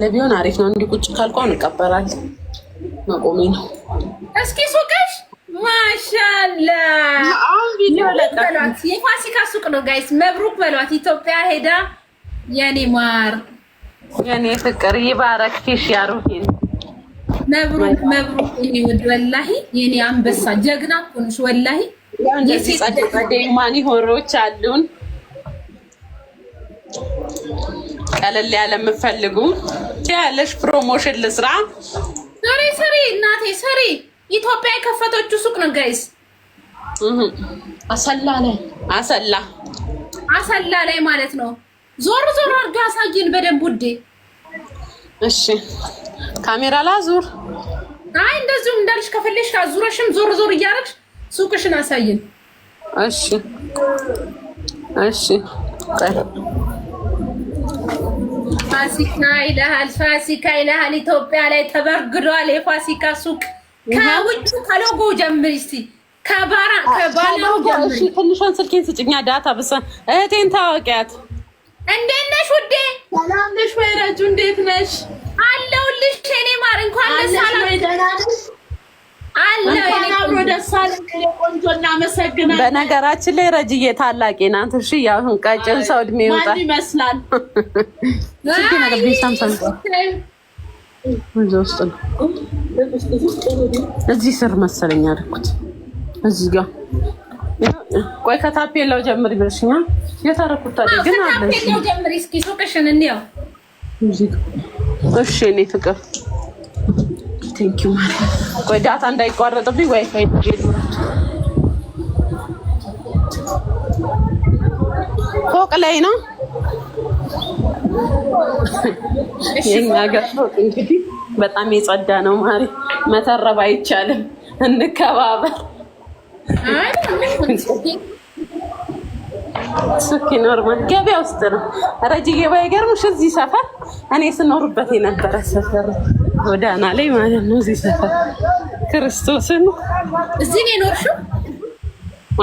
ለቢሆን አሪፍ ነው። እንዲህ ቁጭ ካልኳን እቀበላለሁ። መቆሜ ነው። እስኪ ሱቅሽ ማሻአላ በሏት። የፋሲካ ሱቅ ነው ጋይስ። መብሩክ በሏት። ኢትዮጵያ ሄዳ የኔ ማር የኔ ፍቅር ይባረክሽ። ያሩሂን መብሩክ መብሩክ። የኔ ውድ ወላሂ የኔ አንበሳ ጀግና እኮ ነሽ ወላሂ። እንደዚህ ጸደይ ማን ሆሮች አሉን። ቀለል ያለ የምፈልጉ ያለሽ ፕሮሞሽን ልስራ። ሰሪ እናቴ ሰሪ። ኢትዮጵያ የከፈተችው ሱቅ ነው ጋይስ። አሰላ ላይ ማለት ነው። ዞር ዞር አድርጋ አሳይን በደንብ ውዴ። እሺ ካሜራ ላዙር። አይ እንደዚሁ እንዳልሽ ከፈለሽ አዙረሽም ዞር ዞር እያደረግሽ ሱቅሽን አሳይን። እሺ እሺ። ፋሲካ ይልሃል። ኢትዮጵያ ላይ ተበርግዷል የፋሲካ ሱቅ። ከውጭ ከሎጎ ጀምሪ እስቲ። ከባላው ጀምሪ። እሺ ትንሿን ስልኬን ስጭኛ ዳታ ብሳ እህቴን ታወቂያት። እንዴት ነሽ ውዴ? ሰላም ነሽ ወይ ረጁ? እንዴት ነሽ? አለሁልሽ የኔ ማር። እንኳን ደስ አለሽ። አብሮ ደስ አለሽ ቆንጆ። እናመሰግናለን። በነገራችን ላይ ረጅዬ ታላቄ ናት። እሺ ያው ቀጭን ሰው እድሜ ይወጣ ማን ይመስላል? ስልኬ ነገር ቢሳምሳም እዚህ ውስጥ ነው። እዚህ ስር መሰለኝ አደረኩት። እዚህ ጋር ቆይ ከታፔላው ጀምሪ ብለሽኛል። የታረኩት ታዲያ ግን አለ። ከታፔላው ጀምሪ እስኪ ሱቅሽን እንየው። እሺ እኔ ፍቅር ቴንክ ዩ ማለት ቆይ ዳታ እንዳይቋረጥብኝ ዋይፋይ ፎቅ ላይ ነው። የኛ ሀገር ፎቅ እንግዲህ በጣም የጸዳ ነው። ማሪ መተረብ አይቻልም። እንከባበር። ሱቅ ኖርማል ገበያ ውስጥ ነው። ረጅዬ ባይገርምሽ እዚህ ሰፈር እኔ ስኖርበት የነበረ ሰፈር ጎዳና ላይ ማለት ነው። እዚህ ሰፈር ክርስቶስን እዚህ ነው የኖርሽው?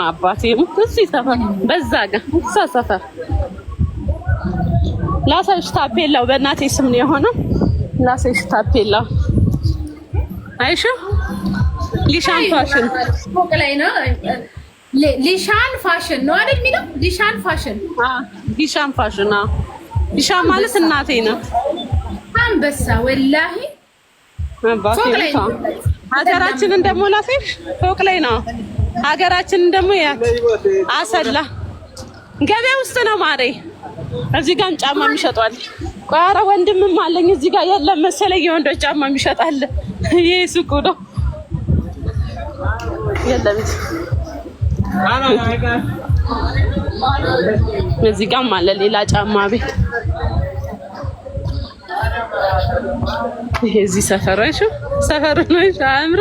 አባቴም እዚህ ሰፈር በዛ ጋር እዛ ሰፈር ላሳይሽ። ታፔላው በእናቴ ስም ነው የሆነው። ላሳይሽ ታፔላው አይሹ ሊሻን ፋሽን ፎቅ ላይ ነው። ሊሻን ፋሽን ነው አይደል የሚለው? ሊሻን ፋሽን ሊሻን ፋሽን ሊሻን ማለት እናቴ ነው። አንበሳ ወላሂ አባቴ ነው። ሀገራችንን ደግሞ ላሳይሽ። ፎቅ ላይ ነው ሀገራችንን ደግሞ ያት አሰላ ገበያ ውስጥ ነው ማሬ። እዚህ ጋርም ጫማ የሚሸጧል። ቆይ ኧረ ወንድምም አለኝ እዚህ ጋር የለም መሰለኝ የወንዶች ጫማ የሚሸጣል። ይሄ ሱቁ ነው የለም። እዚህ ጋርም አለ ሌላ ጫማ ቤት። ይሄ እዚህ ሰፈር አይሹ ሰፈር ነው አምሮ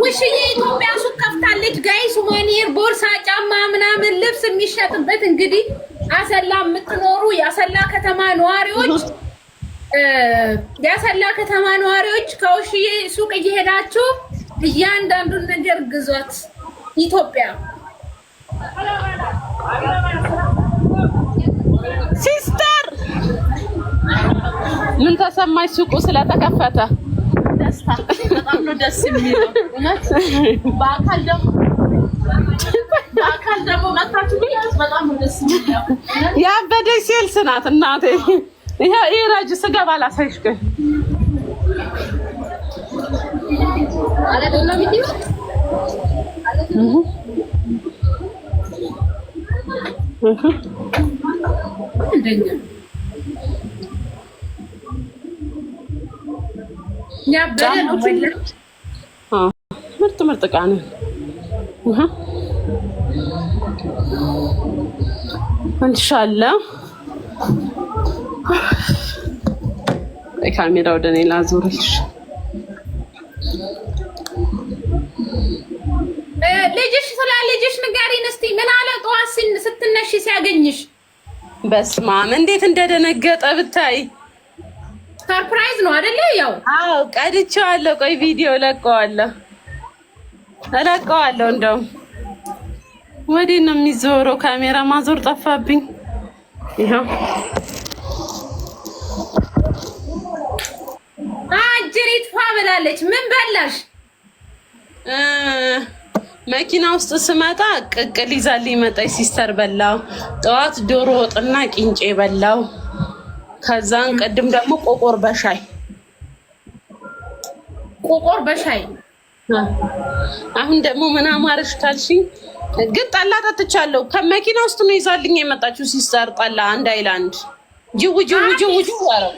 ውሽዬ ኢትዮጵያ ሱቅ ከፍታለች ጋይስ። ሱማኒር ቦርሳ፣ ጫማ ምናምን ልብስ የሚሸጥበት እንግዲህ አሰላ የምትኖሩ የአሰላ ከተማ ነዋሪዎች ከውሽዬ ሱቅ እየሄዳችሁ እያንዳንዱን ነገር ግዟት። ኢትዮጵያ ሲስተር ምን ተሰማሽ? ሱቁ ስለተከፈተ ደስታ በጣም ነው ደስ የሚለው። እውነት በአካል ደግሞ መጣችሁ ቢያንስ በጣም ነው ደስ የሚለው። ያበደች ሴልስ ናት እናቴ። ይሄ ኢራጅ ስገባ ላሳይሽ ግን አለደና ቪዲዮ እንደኛ ምርጥ ዕቃ ነው። ኢንሻአላህ ካሜራ ወደ እኔ ላዞርሽ። ልጅሽ ንገሪን እስቲ። ምን አለ ጠዋት ስትነሺ ሲያገኝሽ? በስመ አብ እንዴት እንደደነገጠ ብታይ። ሰርፕራይዝ ነው አይደለ? ያው አዎ ቀድቼዋለሁ። ቆይ ቪዲዮ እለቀዋለሁ እንደውም ወዴት ነው የሚዞረው? ካሜራ ማዞር ጠፋብኝ። ይኸው አጅሪት ፋ ብላለች። ምን በላሽ? መኪና ውስጥ ስመጣ ቅቅል ይዛልኝ መጣች ሲስተር። በላው ጠዋት ዶሮ ወጥና ቂንጬ በላው። ከዛን ቅድም ደግሞ ቆቆር በሻይ አሁን ደግሞ ምን አማረሽ ካልሽኝ ግን ጠላ ጠጥቻለሁ። ከመኪና ውስጥ ነው ይዛልኝ የመጣችው ሲስተር። ጠላ አንድ አይላንድ ጅው ያረው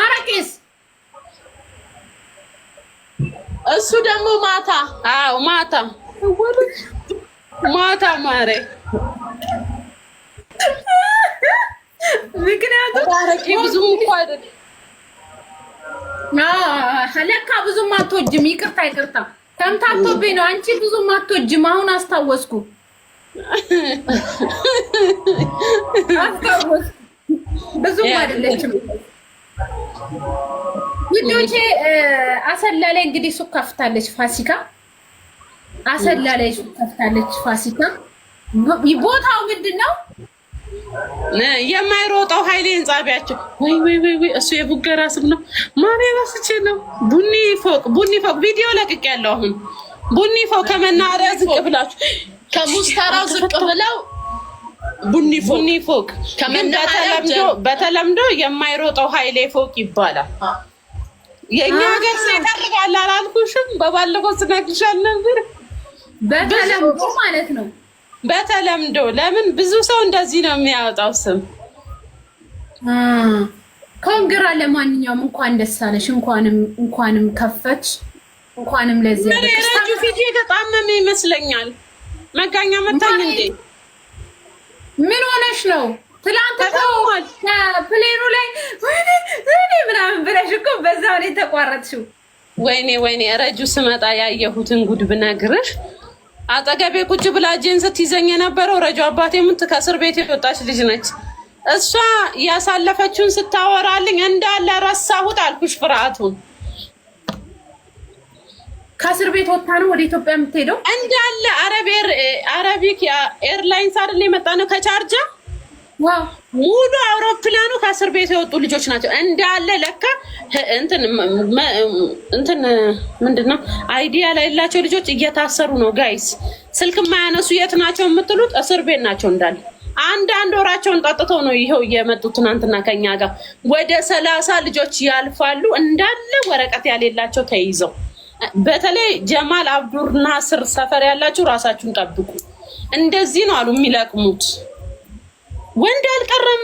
አረቄስ እሱ ደግሞ ማታ ማሬ ምክንያቱም አረቄ ብዙም እኮ አይደለም። ለካ ብዙም አትወጂም። ይቅርታ ተምታቶብኝ ነው። አንቺ ብዙም አትወጂም። አሁን አስታወስኩ። ብዙም አይደለችም። ልጆቼ አሰላ ላይ እንግዲህ ሱቅ ከፍታለች ፋሲካ። ቦታው ምንድን ነው? የማይሮጠው ኃይሌ ህንጻ ቢያቸው ወይ እሱ የቡገራ ስም ነው። ማርያም አስቼ ነው። ቡኒ ፎቅ ቪዲዮ ለቅቅ ያለው አሁን ቡኒ ፎቅ ከመናኸሪያ ዝቅ ብላችሁ ከሙስተራው ዝቅ ብለው ቡኒ ፎቅ በተለምዶ የማይሮጠው ኃይሌ ፎቅ ይባላል። የኛ ሀገር ይጠርጋል አላልኩሽም? በባለፈው ስነግርሻል ነበር። በተለምዶ ማለት ነው። በተለምዶ ለምን ብዙ ሰው እንደዚህ ነው የሚያወጣው ስም። ኮንግራ። ለማንኛውም እንኳን ደስ አለሽ፣ እንኳንም ከፈች፣ እንኳንም ለዚህ ረጁ ፊት የተጣመመ ይመስለኛል። መጋኛ መታኝ እንዴ? ምን ሆነሽ ነው? ትላንት ፕሌኑ ላይ ወይኔ ምናምን ብለሽ እኮ በዛው ላይ ተቋረጥሽው። ወይኔ ረጁ ስመጣ ያየሁትን ጉድ ብነግርሽ። አጠገቤ ቁጭ ብላ ጄን ስትይዘኝ የነበረው ረጁ አባቴ ሙት ከእስር ቤት የወጣች ልጅ ነች። እሷ ያሳለፈችውን ስታወራልኝ እንዳለ ረሳሁት አልኩሽ። ፍርሃቱን ከእስር ቤት ወጣ ነው ወደ ኢትዮጵያ የምትሄደው እንዳለ አረቢክ ኤርላይንስ አይደል የመጣ ነው ከቻርጃ። ዋው ሙሉ አውሮፕላኑ ከእስር ቤት የወጡ ልጆች ናቸው እንዳለ። ለካ እንትን ምንድነው አይዲያ ላይ ያላቸው ልጆች እየታሰሩ ነው ጋይስ። ስልክ የማያነሱ የት ናቸው የምትሉት? እስር ቤት ናቸው እንዳለ። አንድ ወራቸውን ጠጥተው ነው ይሄው እየመጡት። ትናንትና ከኛ ጋር ወደ 30 ልጆች ያልፋሉ እንዳለ ወረቀት ያሌላቸው ተይዘው። በተለይ ጀማል አብዱር ናስር ሰፈር ያላችሁ ራሳችሁን ጠብቁ። እንደዚህ ነው አሉ የሚለቅሙት። ወንድ አልቀረም።